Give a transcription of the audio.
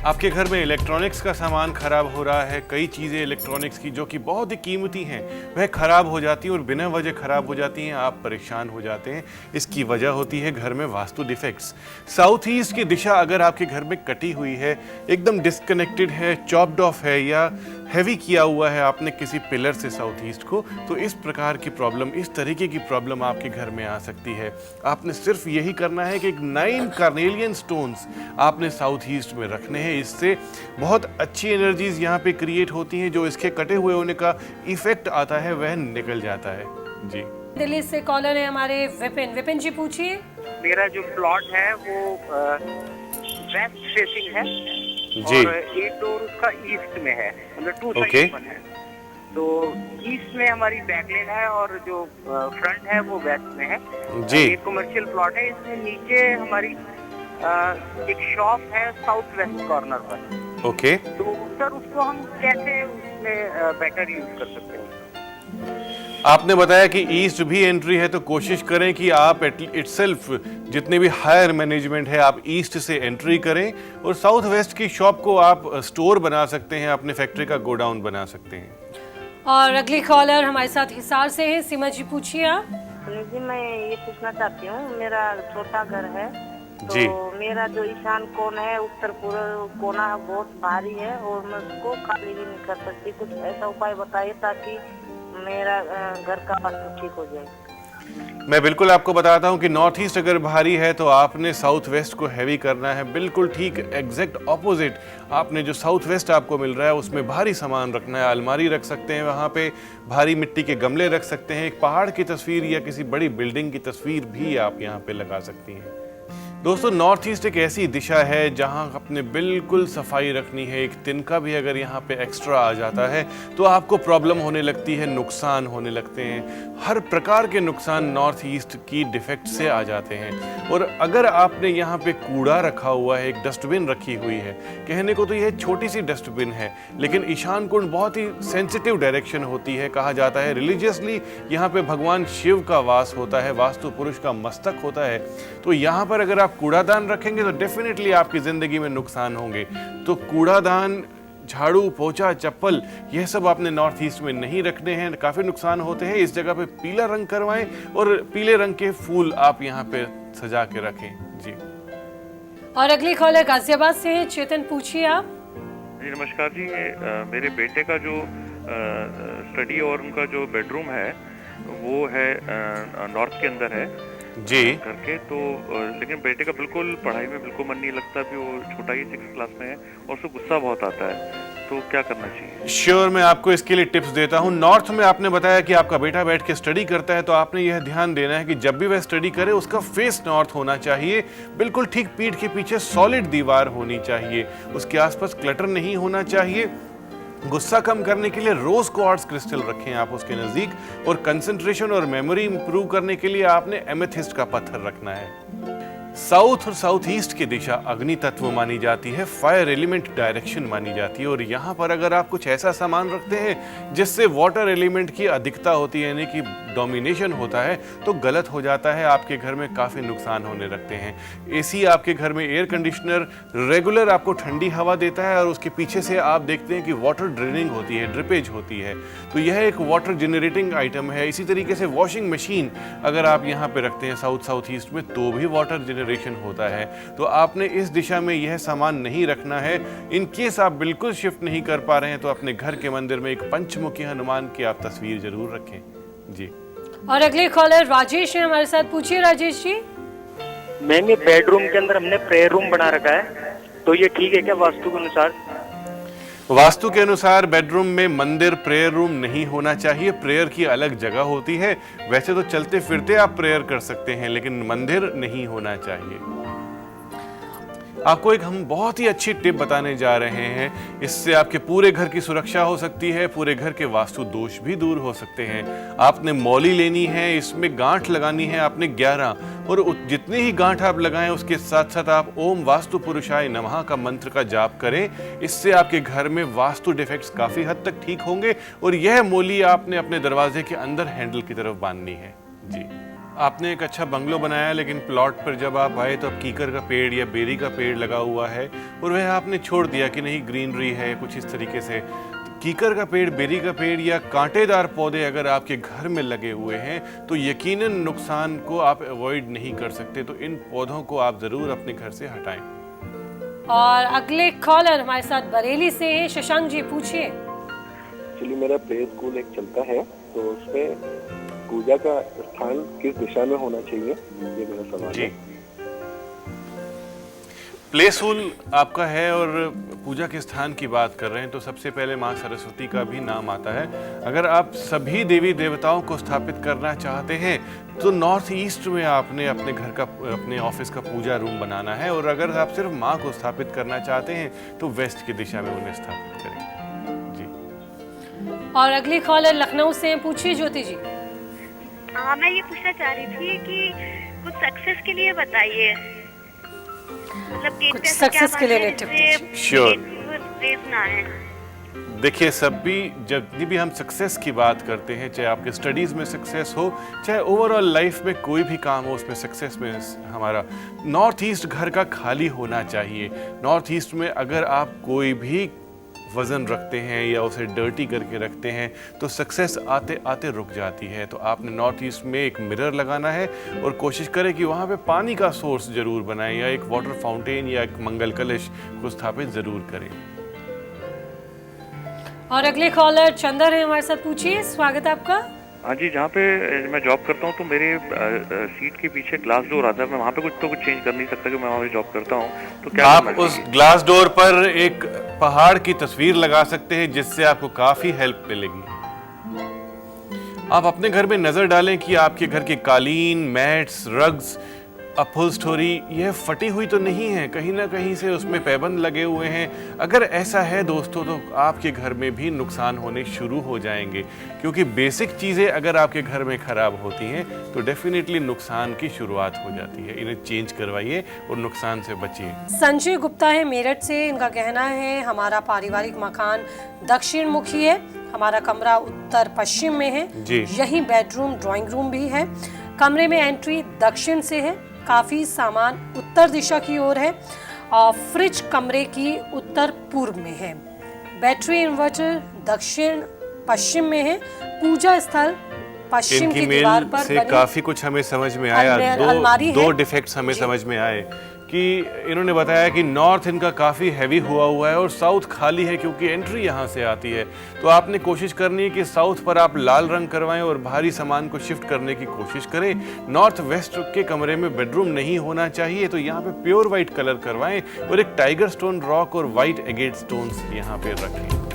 आपके घर में इलेक्ट्रॉनिक्स का सामान खराब हो रहा है, कई चीज़ें इलेक्ट्रॉनिक्स की जो कि बहुत ही कीमती हैं वह खराब हो जाती हैं और बिना वजह खराब हो जाती हैं, आप परेशान हो जाते हैं। इसकी वजह होती है घर में वास्तु डिफेक्ट्स। साउथ ईस्ट की दिशा अगर आपके घर में कटी हुई है, एकदम डिस्कनेक्टेड है, चॉप्ड ऑफ है या हैवी किया हुआ है आपने किसी पिलर से साउथ ईस्ट को, तो इस प्रकार की प्रॉब्लम, इस तरीके की प्रॉब्लम आपके घर में आ सकती है। आपने सिर्फ यही करना है कि एक 9 कार्नेलियन स्टोन्स आपने साउथ ईस्ट में रखने हैं। इससे बहुत अच्छी एनर्जीज यहाँ पे क्रिएट होती हैं, जो इसके कटे हुए होने का इफेक्ट आता है वह निकल जाता है। जी, दिल्ली से कॉलर है हमारे विपिन। विपिन जी पूछिए। मेरा जो प्लॉट है वो वेस्ट फेसिंग है जी। और एक डोर उसका ईस्ट में है, मतलब 2 ओके। साइड ओपन है। तो ईस्ट में हमारी बैकलेन है और जो फ्रंट है वो वेस्ट में है। जी। एक कमर्शियल प्लॉट है, इसमें नीचे हमारी एक शॉप है साउथ वेस्ट कॉर्नर पर। ओके। तो सर उसको हम कैसे उसमें बेटर यूज कर सकते हैं? आपने बताया कि ईस्ट भी एंट्री है, तो कोशिश करें कि आप इटसेल्फ जितने भी हायर मैनेजमेंट है आप ईस्ट से एंट्री करें और साउथ वेस्ट की शॉप को आप स्टोर बना सकते हैं, अपने फैक्ट्री का गोडाउन बना सकते हैं। और अगली कॉलर हमारे साथ हिसार से है। सीमा जी पूछिए आप। सुनील जी, मैं ये पूछना चाहती हूँ, मेरा छोटा घर है तो जी। मेरा जो ईशान कोना है, उत्तर पूर्व कोना बहुत भारी है और मैं उसको खाली भी नहीं कर सकती। कुछ ऐसा उपाय बताइए ताकि मेरा घर का वास्तु ठीक हो जाए। मैं बिल्कुल आपको बताता हूं कि नॉर्थ ईस्ट अगर भारी है तो आपने साउथ वेस्ट को हैवी करना है। बिल्कुल ठीक एग्जैक्ट ऑपोजिट आपने जो साउथ वेस्ट आपको मिल रहा है उसमें भारी सामान रखना है। अलमारी रख सकते हैं, वहाँ पे भारी मिट्टी के गमले रख सकते हैं, एक पहाड़ की तस्वीर या किसी बड़ी बिल्डिंग की तस्वीर भी आप यहाँ पे लगा सकती हैं। दोस्तों, नॉर्थ ईस्ट एक ऐसी दिशा है जहां आपने बिल्कुल सफाई रखनी है। एक तिनका भी अगर यहाँ पे एक्स्ट्रा आ जाता है तो आपको प्रॉब्लम होने लगती है, नुकसान होने लगते हैं। हर प्रकार के नुकसान नॉर्थ ईस्ट की डिफेक्ट से आ जाते हैं। और अगर आपने यहाँ पे कूड़ा रखा हुआ है, एक डस्टबिन रखी हुई है, कहने को तो यह छोटी सी डस्टबिन है लेकिन ईशान कुंड बहुत ही सेंसिटिव डायरेक्शन होती है। कहा जाता है रिलीजियसली यहाँ पे भगवान शिव का वास होता है, वास्तु पुरुष का मस्तक होता है। तो यहाँ पर अगर आप कूड़ादान रखेंगे तो डेफिनेटली आपकी जिंदगी में नुकसान होंगे। तो कूड़ादान, झाड़ू, पोछा, चप्पल, यह सब आपने नॉर्थ ईस्ट में नहीं रखने हैं, काफी नुकसान होते हैं। इस जगह पे पीला रंग करवाएं और पीले रंग के फूल आप यहाँ पे सजा के रखें। जी। और अगली कॉलर गाजियाबाद से है। चेतन पूछिए आप। जी नमस्कार जी, मेरे बेटे का जो स्टडी और उनका जो बेडरूम है वो है नॉर्थ के अंदर है जी करके, तो लेकिन बेटे का बिल्कुल पढ़ाई में बिल्कुल मन नहीं लगता, भी वो छोटा ही 6th क्लास में है और उसको गुस्सा बहुत आता है, तो क्या करना चाहिए? श्योर, मैं आपको इसके लिए टिप्स देता हूँ। नॉर्थ में आपने बताया कि आपका बेटा बैठ के स्टडी करता है, तो आपने यह ध्यान देना है कि जब भी वह स्टडी करे उसका फेस नॉर्थ होना चाहिए। बिल्कुल ठीक पीठ के पीछे सॉलिड दीवार होनी चाहिए, उसके आसपास क्लटर नहीं होना चाहिए। गुस्सा कम करने के लिए रोज क्वार्ट्ज क्रिस्टल रखें आप उसके नजदीक। और कंसंट्रेशन और मेमोरी इंप्रूव करने के लिए आपने एमेथिस्ट का पत्थर रखना है। साउथ और साउथ ईस्ट की दिशा अग्नि तत्व मानी जाती है, फायर एलिमेंट डायरेक्शन मानी जाती है। और यहाँ पर अगर आप कुछ ऐसा सामान रखते हैं जिससे वाटर एलिमेंट की अधिकता होती है, यानी कि डोमिनेशन होता है, तो गलत हो जाता है। आपके घर में काफ़ी नुकसान होने लगते हैं। एसी आपके घर में, एयर कंडीशनर रेगुलर आपको ठंडी हवा देता है और उसके पीछे से आप देखते हैं कि वाटर ड्रेनिंग होती है, ड्रिपेज होती है, तो यह एक वाटर जनरेटिंग आइटम है। इसी तरीके से वॉशिंग मशीन अगर आप यहाँ पे रखते हैं साउथ ईस्ट में, तो भी वाटर जनरेशन होता है। तो आपने इस दिशा में यह सामान नहीं रखना है। इन केस आप बिल्कुल शिफ्ट नहीं कर पा रहे हैं तो अपने घर के मंदिर में एक पंचमुखी हनुमान की आप तस्वीर जरूर रखें। जी। और अगले कॉलर राजेश है हमारे साथ। पूछिए राजेश जी। मैंने बेडरूम के अंदर हमने प्रेयर रूम बना रखा है, तो ये ठीक है क्या वास्तु के अनुसार? वास्तु के अनुसार बेडरूम में मंदिर, प्रेयर रूम नहीं होना चाहिए। प्रेयर की अलग जगह होती है। वैसे तो चलते फिरते आप प्रेयर कर सकते हैं लेकिन मंदिर नहीं होना चाहिए। आपको एक हम बहुत ही अच्छी टिप बताने जा रहे हैं। इससे आपके पूरे घर की सुरक्षा हो सकती है, पूरे घर के वास्तु दोष भी दूर हो सकते हैं। आपने मौली लेनी है, इसमें गांठ लगानी है आपने 11, और जितनी ही गांठ आप लगाएं उसके साथ साथ आप ओम वास्तु पुरुषाय नमः का मंत्र का जाप करें। इससे आपके घर में वास्तु डिफेक्ट्स काफी हद तक ठीक होंगे। और यह मौली आपने अपने दरवाजे के अंदर हैंडल की तरफ बांधनी है। जी। आपने एक अच्छा बंगलो बनाया, लेकिन प्लॉट पर जब आप आए तो अब कीकर का पेड़ या बेरी का पेड़ लगा हुआ है और वह आपने छोड़ दिया कि नहीं ग्रीनरी है कुछ इस तरीके से। कीकर का पेड़, बेरी का पेड़ या कांटेदार पौधे अगर आपके घर में लगे हुए हैं तो यकीनन नुकसान को आप अवॉइड नहीं कर सकते, तो इन पौधों को आप ज़रूर अपने घर से हटाएं। और अगले कॉलर हमारे साथ बरेली से हैं। शशांक जी पूछिए। एक्चुअली मेरा प्ले स्कूल एक चलता है, तो उसमें पूजा का स्थान किस दिशा में होना चाहिए, ये मेरा सवाल जी। है। प्ले स्कूल आपका है और पूजा के स्थान की बात कर रहे हैं तो सबसे पहले माँ सरस्वती का भी नाम आता है। अगर आप सभी देवी देवताओं को स्थापित करना चाहते हैं तो नॉर्थ ईस्ट में आपने अपने घर का, अपने ऑफिस का पूजा रूम बनाना है, और अगर आप सिर्फ माँ को स्थापित करना चाहते हैं तो वेस्ट की दिशा में उन्हें स्थापित करें। जी। और अगली कॉलर लखनऊ से हैं। पूछिए ज्योति जी। हाँ, मैं ये पूछना चाह रही थी कि कुछ सक्सेस के लिए बताइए, मतलब कुछ सक्सेस के लिए नेटिव श्योर। ना है। देखिए, जब भी हम सक्सेस की बात करते हैं, चाहे आपके स्टडीज़ में सक्सेस हो, चाहे ओवरऑल लाइफ में कोई भी काम हो, उसमें सक्सेस में हमारा नॉर्थ ईस्ट घर का खाली होना चाहिए। नॉर्थ ईस्ट में अगर आप कोई भी वज़न रखते हैं या उसे डर्टी करके रखते हैं तो सक्सेस आते आते रुक जाती है। तो आपने नॉर्थ ईस्ट में एक मिरर लगाना है और कोशिश करें कि वहाँ पे पानी का सोर्स ज़रूर बनाएं या एक वाटर फाउंटेन या एक मंगल कलश को स्थापित ज़रूर करें। और अगले कॉलर चंदर है हमारे साथ। पूछिए, स्वागत है आपका। हाँ जी, जहाँ पे मैं जॉब करता हूँ तो मेरे सीट के पीछे ग्लास डोर आता है। मैं वहाँ पे कुछ चेंज कर नहीं सकता कि मैं वहाँ पे जॉब करता हूँ, तो क्या आप उस ग्लास डोर पर एक पहाड़ की तस्वीर लगा सकते हैं जिससे आपको काफी हेल्प मिलेगी। आप अपने घर में नजर डालें कि आपके घर के कालीन, मैट्स, रग्स, अपहोल्स्टरी यह फटी हुई तो नहीं है, कहीं ना कहीं से उसमें पैबंद लगे हुए हैं। अगर ऐसा है दोस्तों तो आपके घर में भी नुकसान होने शुरू हो जाएंगे, क्योंकि बेसिक चीज़ें अगर आपके घर में ख़राब होती हैं तो डेफिनेटली नुकसान की शुरुआत हो जाती है। इन्हें चेंज करवाइए और नुकसान से बचिए। संजय गुप्ता है मेरठ से। इनका कहना है हमारा पारिवारिक मकान दक्षिण मुखी है, हमारा कमरा उत्तर पश्चिम में है, यही बेडरूम ड्राइंग रूम भी है। कमरे में एंट्री दक्षिण से है, काफी सामान उत्तर दिशा की ओर है और फ्रिज कमरे की उत्तर पूर्व में है। बैटरी इन्वर्टर दक्षिण पश्चिम में है। पूजा स्थल पश्चिम की दीवार पर से काफी कुछ हमें समझ में आया। दो डिफेक्ट्स हमें समझ में आए कि इन्होंने बताया कि नॉर्थ इनका काफ़ी हैवी हुआ है और साउथ खाली है क्योंकि एंट्री यहाँ से आती है। तो आपने कोशिश करनी है कि साउथ पर आप लाल रंग करवाएं और भारी सामान को शिफ्ट करने की कोशिश करें। नॉर्थ वेस्ट के कमरे में बेडरूम नहीं होना चाहिए, तो यहाँ पे प्योर वाइट कलर करवाएं और एक टाइगर स्टोन रॉक और वाइट एगेट स्टोन्स यहाँ पे रखें।